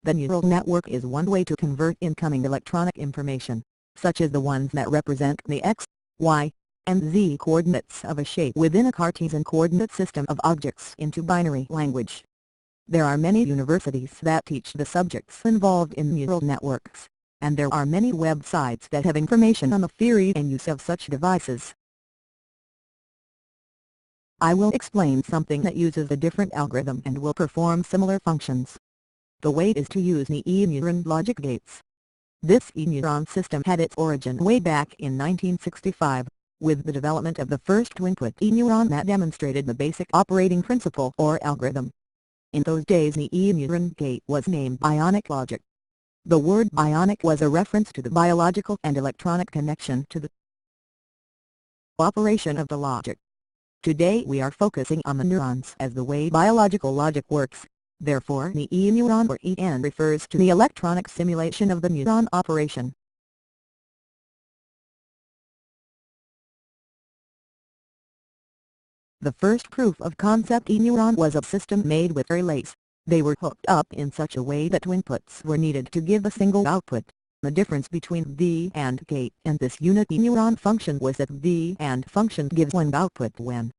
The neural network is one way to convert incoming electronic information, such as the ones that represent the x, y, and z coordinates of a shape within a Cartesian coordinate system of objects, into binary language. There are many universities that teach the subjects involved in neural networks, and there are many websites that have information on the theory and use of such devices. I will explain something that uses a different algorithm and will perform similar functions. The way is to use the E-NEURON logic gates. This E-NEURON system had its origin way back in 1965, with the development of the first twin-input E-NEURON that demonstrated the basic operating principle or algorithm. In those days the E-NEURON gate was named ionic logic. The word ionic was a reference to the biological and electronic connection to the operation of the logic. Today we are focusing on the neurons as the way biological logic works. Therefore the E-NEURON or EN refers to the electronic simulation of the neuron operation. The first proof of concept E-NEURON was a system made with relays. They were hooked up in such a way that two inputs were needed to give a single output. The difference between the AND gate and this unit E-NEURON function was that the AND function gives one output when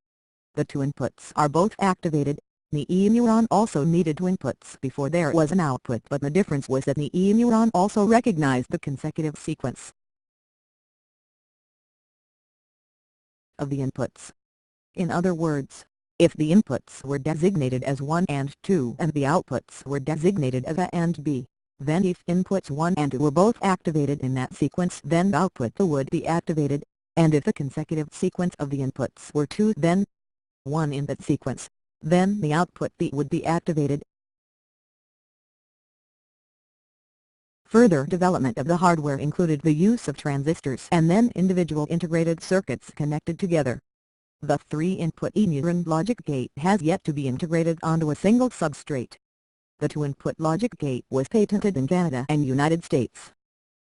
the two inputs are both activated. The E-NEURON also needed two inputs before there was an output, but the difference was that the E-NEURON also recognized the consecutive sequence of the inputs. In other words, if the inputs were designated as 1 and 2 and the outputs were designated as A and B, then if inputs 1 and 2 were both activated in that sequence, then output 2 would be activated, and if the consecutive sequence of the inputs were 2 then 1 in that sequence, then the output B would be activated. Further development of the hardware included the use of transistors and then individual integrated circuits connected together. The 3-input E-NEURON logic gate has yet to be integrated onto a single substrate. The 2-input logic gate was patented in Canada and United States.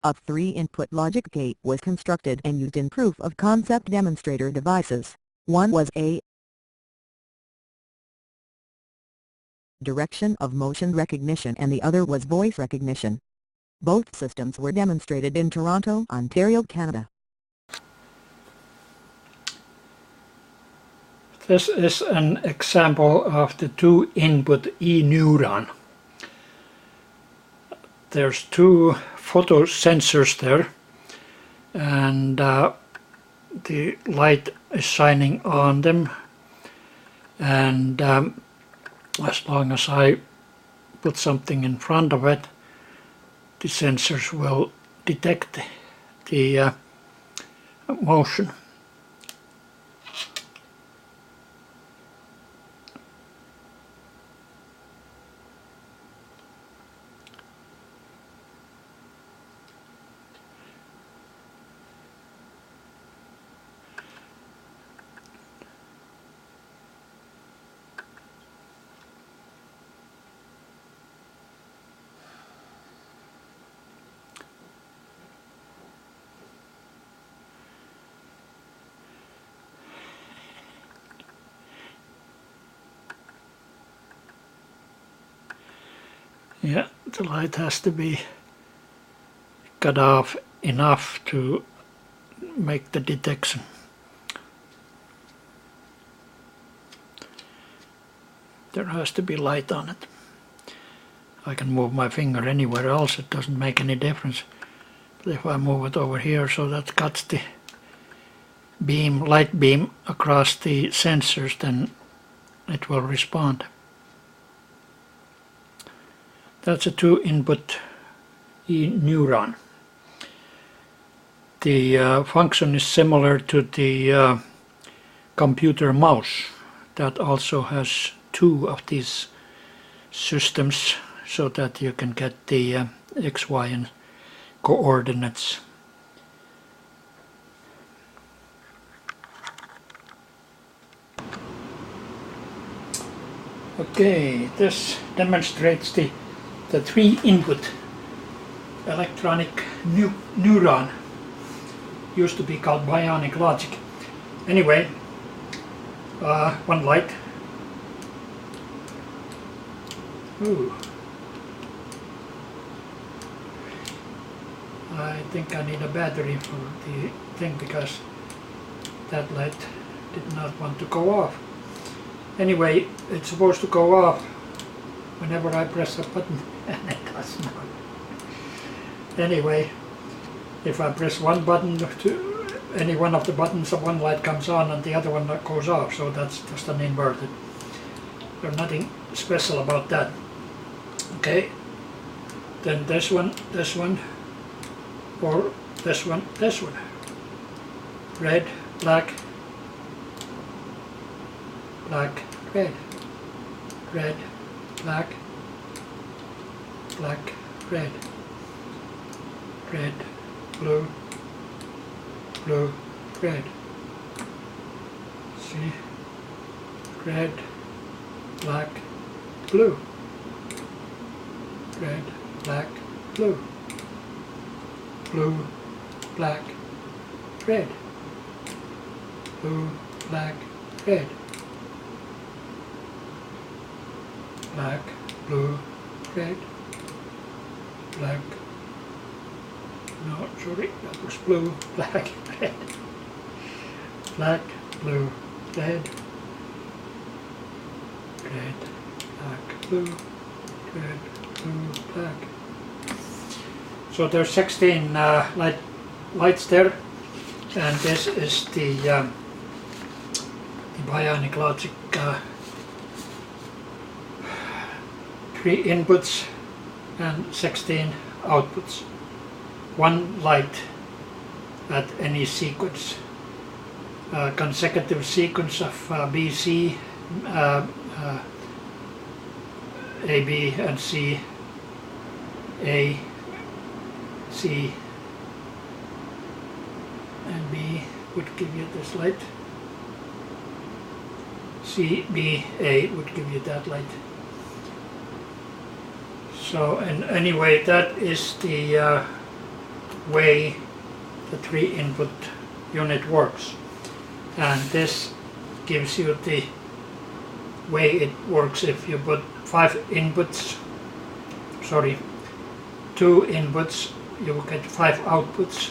A 3-input logic gate was constructed and used in proof-of-concept demonstrator devices. One was a direction of motion recognition and the other was voice recognition. Both systems were demonstrated in Toronto, Ontario, Canada. This is an example of the 2-input E-NEURON. There's 2 photosensors there, and the light is shining on them, and as long as I put something in front of it, the sensors will detect the motion. Yeah, the light has to be cut off enough to make the detection. There has to be light on it. I can move my finger anywhere else, it doesn't make any difference. But if I move it over here so that cuts the beam, light beam across the sensors, then it will respond. That's a 2-input E-NEURON. The function is similar to the computer mouse that also has 2 of these systems so that you can get the X, Y and coordinates. Okay, this demonstrates the 3-input electronic neuron. Used to be called bionic logic. Anyway, one light. Ooh. I think I need a battery for the thing because that light did not want to go off. Anyway, it's supposed to go off whenever I press a button and it does not. Anyway, if I press one button to any one of the buttons, one light comes on and the other one goes off, so that's just an inverted. There's nothing special about that. Okay, then this one, or this one. Red, black, black, red. Red, black, black, red. Red, blue, blue, red. See? Red, black, blue. Red, black, blue. Blue, black, red. Blue, black, red. Black, blue, red. Black. No, sorry, that was blue, black, red. Black, blue, red. Red, black, blue, red, blue, black. So there's 16 lights there, and this is the bionic logic 3 inputs and 16 outputs. One light at any sequence, consecutive sequence of BC, A, B, and C, A, C, and B would give you this light. C, B, A would give you that light. So, and anyway, that is the way the 3 input unit works, and this gives you the way it works if you put 2 inputs, you will get 5 outputs,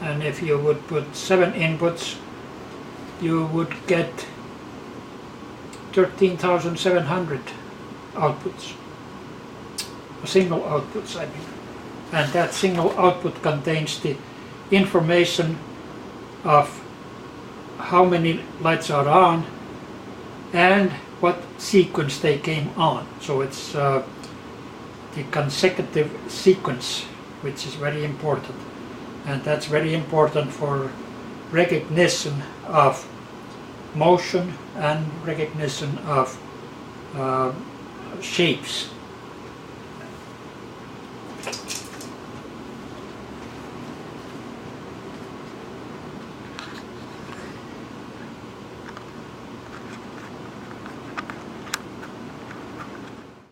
and if you would put 7 inputs, you would get 13,700 outputs, single outputs I mean. And that single output contains the information of how many lights are on and what sequence they came on. So it's the consecutive sequence, which is very important, and that's very important for recognition of motion and recognition of shapes.